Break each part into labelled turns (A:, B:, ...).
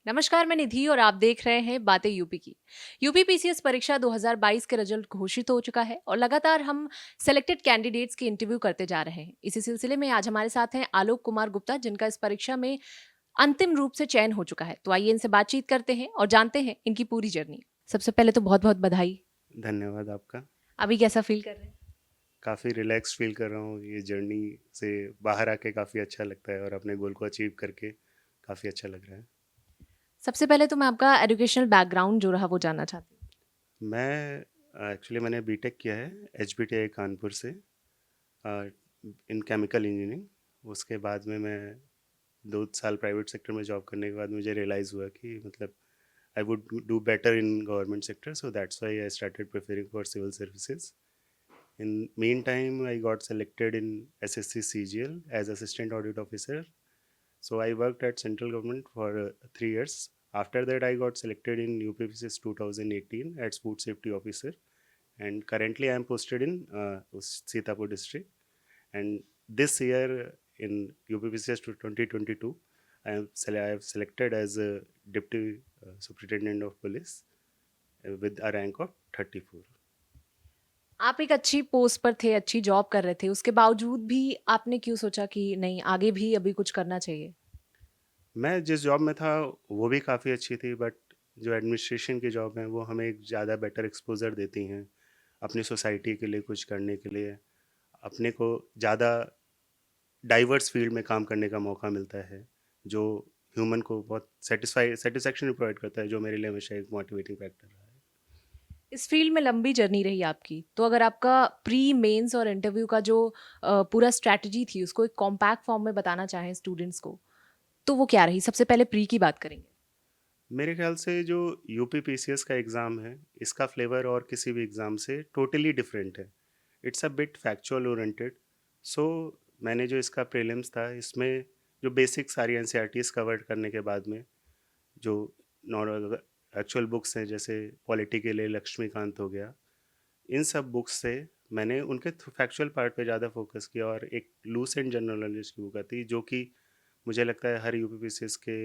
A: नमस्कार, मैं निधि और आप देख रहे हैं बातें यूपी की। यूपी पीसीएस परीक्षा 2022 के रिजल्ट घोषित हो चुका है और लगातार हम सेलेक्टेड कैंडिडेट्स की इंटरव्यू करते जा रहे हैं। इसी सिलसिले में आज हमारे साथ हैं आलोक कुमार गुप्ता, जिनका इस परीक्षा में अंतिम रूप से चयन हो चुका है। तो आइए इनसे बातचीत करते हैं और जानते हैं इनकी पूरी जर्नी। सबसे पहले तो बहुत बहुत बधाई।
B: धन्यवाद आपका।
A: अभी कैसा फील कर रहे हैं?
B: काफ़ी रिलैक्स फील कर रहा हूँ, ये जर्नी से बाहर आके काफ़ी अच्छा लगता है और अपने गोल को अचीव करके काफ़ी अच्छा लग रहा है।
A: सबसे पहले तो मैं आपका एजुकेशनल बैकग्राउंड जो रहा वो जानना चाहती हूँ।
B: मैं एक्चुअली मैंने बीटेक किया है एचबीटीआई कानपुर से इन केमिकल इंजीनियरिंग। उसके बाद में मैं 2 साल प्राइवेट सेक्टर में जॉब करने के बाद मुझे रियलाइज़ हुआ कि मतलब I would do better in government sector, so that's why I started preferring for civil services. In meantime, I got selected in SSC CGL as Assistant Audit Officer. So I worked at central government for 3 years. After that, I got selected in UPPCS 2018 as Food Safety Officer. And currently, I am posted in Sitapur district. And this year in UPPCS 2022, I have selected as a Deputy Superintendent of Police with a rank of 34.
A: आप एक अच्छी post पर थे, अच्छी job कर रहे थे, उसके बावजूद भी आपने क्यों सोचा कि नहीं, आगे भी अभी कुछ करना चाहिए?
B: मैं जिस जॉब में था वो भी काफ़ी अच्छी थी, बट जो एडमिनिस्ट्रेशन की जॉब है वो हमें एक ज़्यादा बेटर एक्सपोज़र देती हैं अपनी सोसाइटी के लिए कुछ करने के लिए। अपने को ज़्यादा डाइवर्स फील्ड में काम करने का मौका मिलता है, जो ह्यूमन को बहुत सेटिस्फैक्शन प्रोवाइड करता है, जो मेरे लिए हमेशा एक मोटिवेटिंग फैक्टर रहा है।
A: इस फील्ड में लंबी जर्नी रही आपकी, तो अगर आपका प्री, मेंस और इंटरव्यू का जो पूरा स्ट्रैटेजी थी, उसको एक कॉम्पैक्ट फॉर्म में बताना चाहें स्टूडेंट्स को, तो वो क्या रही? सबसे पहले प्री की बात करेंगे।
B: मेरे ख्याल से जो यूपी पीसीएस का एग्ज़ाम है, इसका फ्लेवर और किसी भी एग्ज़ाम से टोटली डिफरेंट है। It's a bit factual oriented. So मैंने जो इसका प्रीलिम्स था, इसमें जो बेसिक सारी एनसीईआरटीज़ कवर करने के बाद में जो नॉर्मल एक्चुअल बुक्स हैं, जैसे पॉलिटी के लिए लक्ष्मीकांत हो गया, इन सब बुक्स से मैंने उनके फैक्चुअल पार्ट पे ज़्यादा फोकस किया और एक लूस एंड जनरल नॉलेज की बुक आती है, जो कि मुझे लगता है हर यूपीपीसीएस के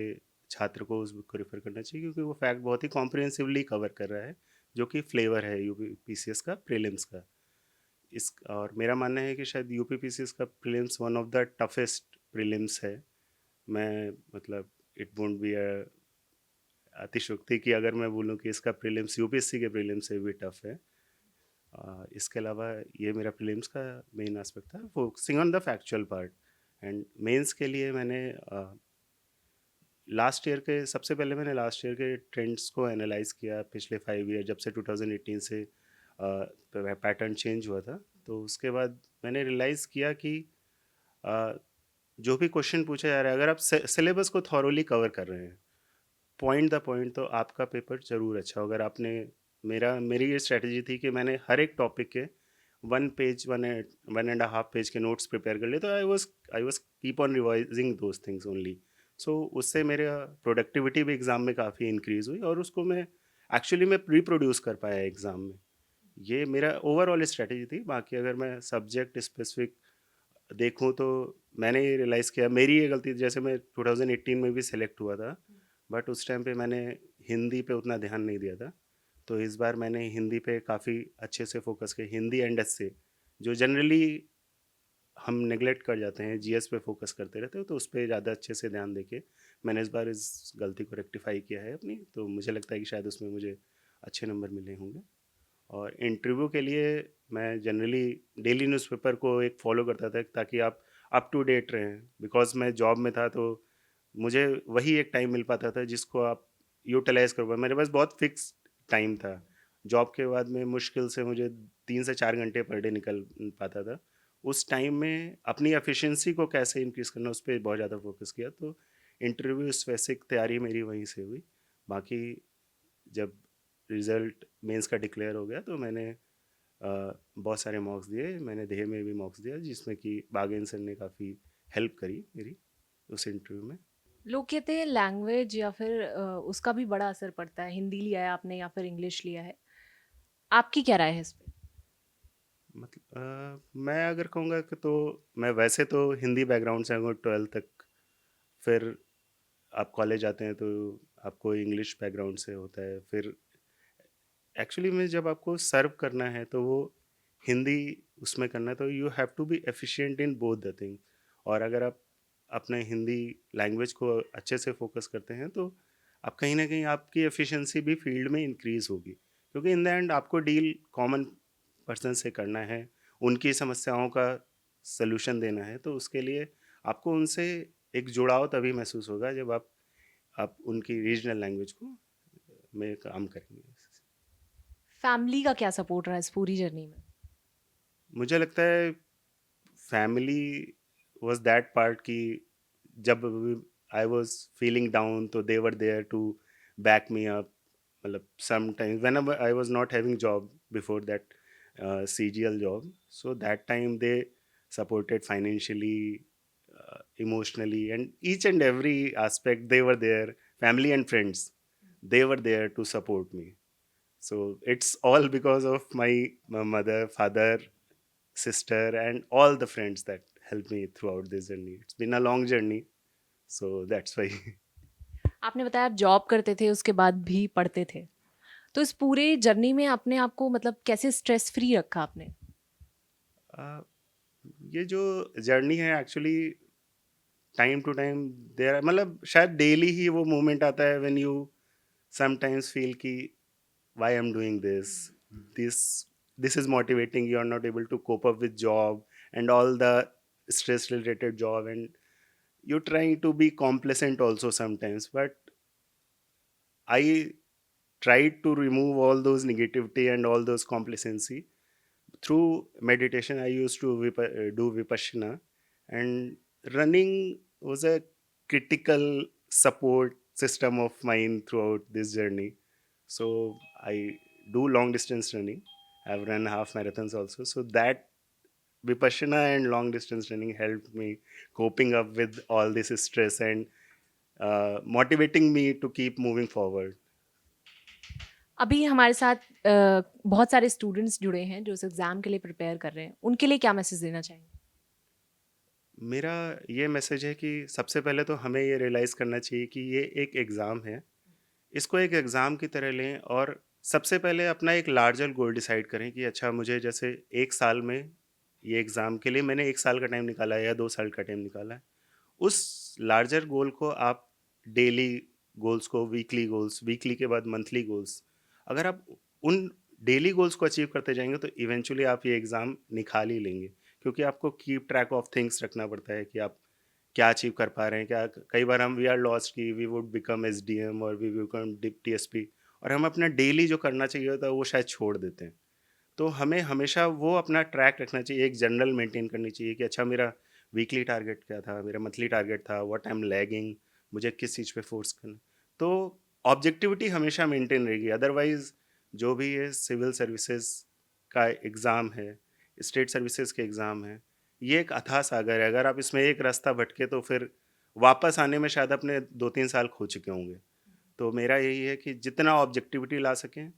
B: छात्र को उस बुक को रेफर करना चाहिए, क्योंकि वो फैक्ट बहुत ही कॉम्प्रिहेंसिवली कवर कर रहा है, जो कि फ्लेवर है यूपीपीसीएस का प्रीलिम्स का। इस और मेरा मानना है कि शायद यूपीपीसीएस का prelims one of the toughest prelims है। मैं मतलब इट वोंट बी अतिशयोक्ति कि अगर मैं बोलूँ कि इसका प्रीलिम्स यूपीएससी के प्रीलिम्स से भी टफ है। इसके अलावा ये मेरा प्रीलिम्स का मेन एस्पेक्ट था, focusing on the factual part. And mains के लिए मैंने लास्ट ईयर के सबसे पहले मैंने लास्ट ईयर के ट्रेंड्स को एनालाइज किया, पिछले 5 ईयर जब से 2018 से पैटर्न चेंज हुआ था। तो उसके बाद मैंने रियलाइज़ किया कि अ, जो भी क्वेश्चन पूछा जा रहा है, अगर आप सिलेबस को थॉरोली कवर कर रहे हैं, पॉइंट द पॉइंट, तो आपका पेपर ज़रूर अच्छा होगा। अगर आपने मेरी ये स्ट्रेटजी थी कि मैंने हर एक टॉपिक के 1 पेज 1.5 पेज के नोट्स प्रिपेयर कर लिए, तो I was keep on revising those things only. So उससे मेरे प्रोडक्टिविटी भी एग्ज़ाम में काफ़ी इंक्रीज़ हुई और उसको मैं एक्चुअली मैं रिप्रोड्यूस कर पाया एग्ज़ाम में। ये मेरा ओवरऑल स्ट्रेटजी थी। बाकी अगर मैं सब्जेक्ट स्पेसिफिक देखूँ तो मैंने ये रियलाइज़ किया, मेरी ये गलती थी, जैसे मैं 2018 में भी सेलेक्ट हुआ था, बट उस टाइम पे मैंने हिंदी पे उतना ध्यान नहीं दिया था। तो इस बार मैंने हिंदी पे काफ़ी अच्छे से फोकस किया, हिंदी एंड एसए, जो जनरली हम नेगलेक्ट कर जाते हैं, जीएस पे फोकस करते रहते हो, तो उस पर ज़्यादा अच्छे से ध्यान देके मैंने इस बार इस गलती को रेक्टिफाई किया है अपनी। तो मुझे लगता है कि शायद उसमें मुझे अच्छे नंबर मिले होंगे। और इंटरव्यू के लिए मैं जनरली डेली न्यूज़पेपर को एक फॉलो करता था, ताकि आप अप टू डेट रहें, बिकॉज मैं जॉब में था, तो मुझे वही एक टाइम मिल पाता था जिसको आप यूटिलाइज कर पाए। मेरे पास बहुत फिक्स टाइम था। जॉब के बाद में मुश्किल से मुझे 3 से 4 घंटे पर डे निकल पाता था। उस टाइम में अपनी एफिशिएंसी को कैसे इंक्रीज़ करना, उस पर बहुत ज़्यादा फोकस किया। तो इंटरव्यू स्पेसिफिक तैयारी मेरी वहीं से हुई। बाकी जब रिज़ल्ट मेंस का डिक्लेयर हो गया, तो मैंने बहुत सारे मॉक्स दिए, मैंने देह में भी मॉक्स दिया, जिसमें कि बागेन सर ने काफ़ी हेल्प करी मेरी उस इंटरव्यू में।
A: लोग कहते हैं लैंग्वेज या फिर उसका भी बड़ा असर पड़ता है, हिंदी लिया है आपने या फिर इंग्लिश लिया है। आपकी क्या राय है इस पे?
B: मतलब मैं अगर कहूँगा कि तो मैं वैसे तो हिंदी बैकग्राउंड से हूँ 12th तक। फिर आप कॉलेज आते हैं तो आपको इंग्लिश बैकग्राउंड से होता है, फिर एक्चुअली में जब आपको सर्व करना है तो वो हिंदी उसमें करना है, तो you have to be efficient in both the thing. और अगर आप अपने हिंदी लैंग्वेज को अच्छे से फोकस करते हैं तो आप कहीं ना कहीं आपकी एफिशिएंसी भी फील्ड में इंक्रीज होगी, क्योंकि इन द एंड आपको डील कॉमन पर्सन से करना है, उनकी समस्याओं का सलूशन देना है, तो उसके लिए आपको उनसे एक जुड़ाव तभी महसूस होगा जब आप उनकी रीजनल लैंग्वेज को में काम करेंगे।
A: फैमिली का क्या सपोर्ट रहा इस पूरी जर्नी में?
B: मुझे लगता है फैमिली वाज दैट पार्ट कि जब आई वाज फीलिंग डाउन तो they were there to back me up. मतलब sometimes when I was not having job before that CGL job, so that time they supported financially, emotionally, and each and every aspect they were there. Family and friends, they were there to support me. So it's all because of my mother, father, sister, and all the friends that helped me throughout this journey. It's been a long journey, so that's why.
A: आपने बताया आप job करते थे, उसके बाद भी पढ़ते थे, तो इस पूरे जर्नी में अपने आप को मतलब कैसे स्ट्रेस फ्री रखा आपने?
B: uh, ये जो जर्नी है actually time to time there, मतलब शायद डेली ही वो मोमेंट आता है व्हेन यू समटाइम्स फील कि why I'm doing this, this this is motivating, you are not able to cope up with job and all the stress related job, and you're trying to be complacent also sometimes, but I tried to remove all those negativity and all those complacency through meditation. I used to do vipassana, and running was a critical support system of mine throughout this journey. So I do long distance running. I've run half marathons also. So that vipassana and long distance running helped me coping up with all this stress and motivating me to keep moving forward.
A: अभी हमारे साथ बहुत सारे students जुड़े हैं जो इस exam के लिए प्रिपेयर कर रहे हैं, उनके लिए क्या मैसेज देना चाहेंगे?
B: मेरा ये मैसेज है कि सबसे पहले तो हमें ये रियलाइज़ करना चाहिए कि ये एक एग्ज़ाम है। इसको एक एग्ज़ाम की तरह लें और सबसे पहले अपना एक लार्जर गोल डिसाइड करें कि अच्छा मुझे जैसे 1 साल में ये एग्ज़ाम के लिए मैंने 1 साल का टाइम निकाला है या 2 साल का टाइम निकाला है। उस लार्जर गोल को आप डेली गोल्स को, वीकली गोल्स, वीकली के बाद मंथली गोल्स, अगर आप उन डेली गोल्स को अचीव करते जाएँगे तो इवेंचुअली आप ये एग्ज़ाम निकाल ही लेंगे। क्योंकि आपको कीप ट्रैक ऑफ थिंग्स रखना पड़ता है कि आप क्या अचीव कर पा रहे हैं, क्या कई बार हम वी आर लॉस्ट कि वी वुड बिकम SDM और वी बिकम TSP, और हम अपना डेली जो करना चाहिए होता है वो शायद छोड़ देते हैं। तो हमें हमेशा वो अपना ट्रैक रखना चाहिए, एक जनरल मेंटेन करनी चाहिए कि अच्छा मेरा वीकली टारगेट क्या था, मेरा मंथली टारगेट था, व्हाट आई एम लैगिंग, मुझे किस चीज़ पे फोर्स करना। तो ऑब्जेक्टिविटी हमेशा मेंटेन रहेगी, अदरवाइज जो भी ये सिविल सर्विसेज का एग्ज़ाम है, स्टेट सर्विसेज के एग्ज़ाम है, ये एक अथाह सागर है। अगर आप इसमें एक रास्ता भटके तो फिर वापस आने में शायद अपने 2-3 साल खो चुके होंगे। तो मेरा यही है कि जितना ऑब्जेक्टिविटी ला सकें,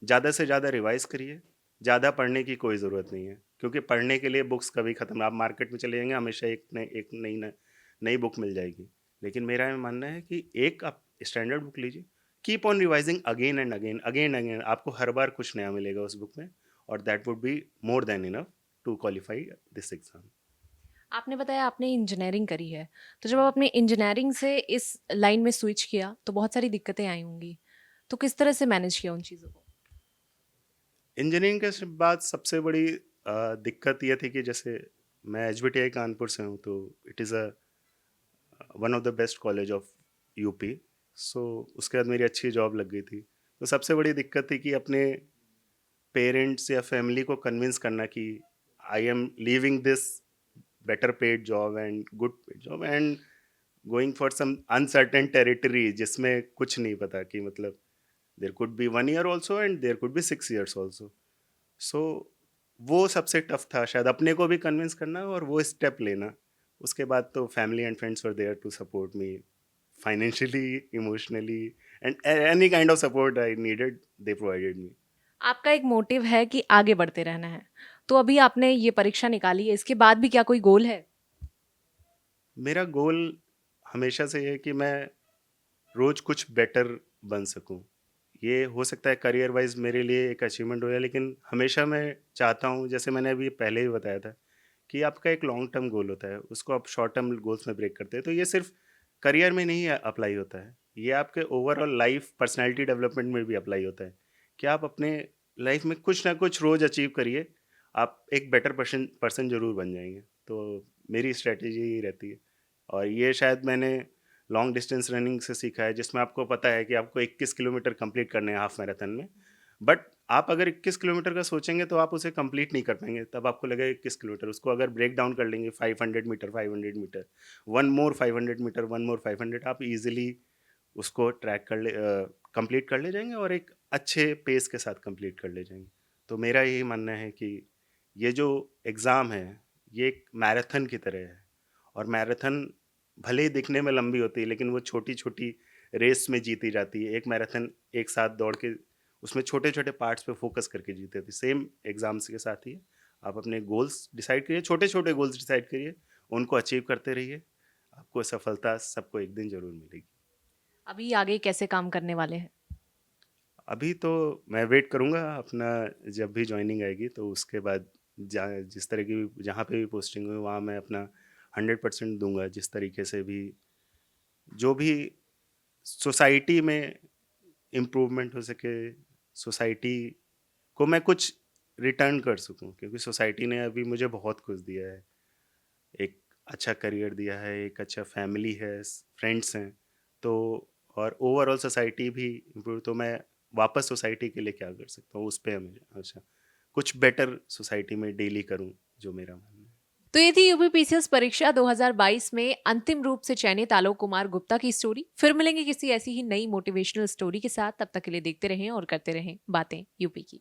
B: ज़्यादा से ज़्यादा रिवाइज़ करिए। ज़्यादा पढ़ने की कोई ज़रूरत नहीं है, क्योंकि पढ़ने के लिए बुक्स कभी ख़त्म, आप मार्केट में चले जाएँगे हमेशा एक नई बुक मिल जाएगी। लेकिन मेरा ये मानना है कि एक आप स्टैंडर्ड बुक लीजिए, keep on revising again and again, again again, आपको हर बार कुछ नया मिलेगा उस बुक में, और that would be more than enough to qualify this exam.
A: आपने बताया आपने इंजीनियरिंग करी है, तो जब आप अपने इंजीनियरिंग से इस लाइन में स्विच किया तो बहुत सारी दिक्कतें आई होंगी, तो किस तरह से मैनेज किया उन चीज़ों को?
B: इंजीनियरिंग के बाद सबसे बड़ी दिक्कत ये थी कि जैसे मैं HBTI कानपुर से हूँ, तो it is a one of the best college of UP. So उसके बाद मेरी अच्छी जॉब लग गई थी। तो सबसे बड़ी दिक्कत थी कि अपने पेरेंट्स या फैमिली को कन्विंस करना कि I am leaving this better paid job and good paid job and going for some uncertain territory जिसमें कुछ नहीं पता कि मतलब there could be 1 year also and there could be 6 years also. So वो सबसे टफ था शायद, अपने को भी कन्विंस करना और वो स्टेप लेना। उसके बाद तो family and friends were there to support me financially, emotionally, and any kind of support I needed, they provided me.
A: आपका एक मोटिव है कि आगे बढ़ते रहना है, तो अभी आपने ये परीक्षा निकाली है, इसके बाद भी क्या कोई गोल है?
B: मेरा गोल हमेशा से ये है कि मैं रोज़ कुछ बेटर बन सकूं। ये हो सकता है करियर वाइज मेरे लिए एक अचीवमेंट हो जाए, लेकिन हमेशा मैं चाहता हूँ, जैसे मैंने अभी पहले ही बताया था, कि आपका एक लॉन्ग टर्म गोल होता है, उसको आप शॉर्ट टर्म गोल्स में ब्रेक करते हैं। तो ये सिर्फ करियर में नहीं अप्लाई होता है, ये आपके ओवरऑल लाइफ पर्सनैलिटी डेवलपमेंट में भी अप्लाई होता है कि आप अपने लाइफ में कुछ ना कुछ रोज़ अचीव करिए, आप एक बेटर पर्सन पर्सन ज़रूर बन जाएंगे। तो मेरी स्ट्रेटेजी यही रहती है, और ये शायद मैंने लॉन्ग डिस्टेंस रनिंग से सीखा है, जिसमें आपको पता है कि आपको 21 किलोमीटर कंप्लीट करने हैं हाफ मैराथन में। बट आप अगर 21 किलोमीटर का सोचेंगे तो आप उसे कंप्लीट नहीं कर पाएंगे, तब आपको लगेगा 21 किलोमीटर, उसको अगर ब्रेक डाउन कर लेंगे 500 metre, 500 metre, one more 500 metre, one more 500, आप इजीली उसको ट्रैक कर ले कंप्लीट कर ले जाएंगे, और एक अच्छे पेस के साथ कंप्लीट कर ले जाएंगे। तो मेरा यही मानना है कि ये जो एग्ज़ाम है, ये एक मैराथन की तरह है, और मैराथन भले ही दिखने में लंबी होती है, लेकिन वो छोटी-छोटी रेस में जीती जाती है। एक मैराथन एक साथ दौड़ के उसमें छोटे-छोटे पार्ट्स पे फ़ोकस करके जीते थे। सेम एग्ज़ाम्स के साथ ही है। आप अपने गोल्स डिसाइड करिए, छोटे-छोटे गोल्स डिसाइड करिए, उनको अचीव करते रहिए। आपको सफलता सबको एक दिन ज़रूर मिलेगी।
A: अभी आगे कैसे काम करने वाले हैं?
B: अभी तो मैं वेट करूँगा अपना, जब भी जॉइनिंग आएगी तो उसके बाद जिस तरह की जहाँ पे भी पोस्टिंग हुई वहाँ मैं अपना 100% दूँगा। जिस तरीके से भी जो भी सोसाइटी में इम्प्रूवमेंट हो सके, सोसाइटी को मैं कुछ रिटर्न कर सकूं, क्योंकि सोसाइटी ने अभी मुझे बहुत कुछ दिया है। एक अच्छा करियर दिया है, एक अच्छा फैमिली है, फ्रेंड्स हैं, तो और ओवरऑल सोसाइटी भी इम्प्रूव, तो मैं वापस सोसाइटी के लिए क्या कर सकता हूँ, उस पे है मुझे अच्छा कुछ बेटर सोसाइटी में डेली करूँ, जो मेरा मानना है।
A: तो ये थी यूपीपीसीएस परीक्षा 2022 में अंतिम रूप से चयनित आलोक कुमार गुप्ता की स्टोरी। फिर मिलेंगे किसी ऐसी ही नई मोटिवेशनल स्टोरी के साथ। तब तक के लिए देखते रहें और करते रहें बातें यूपी की।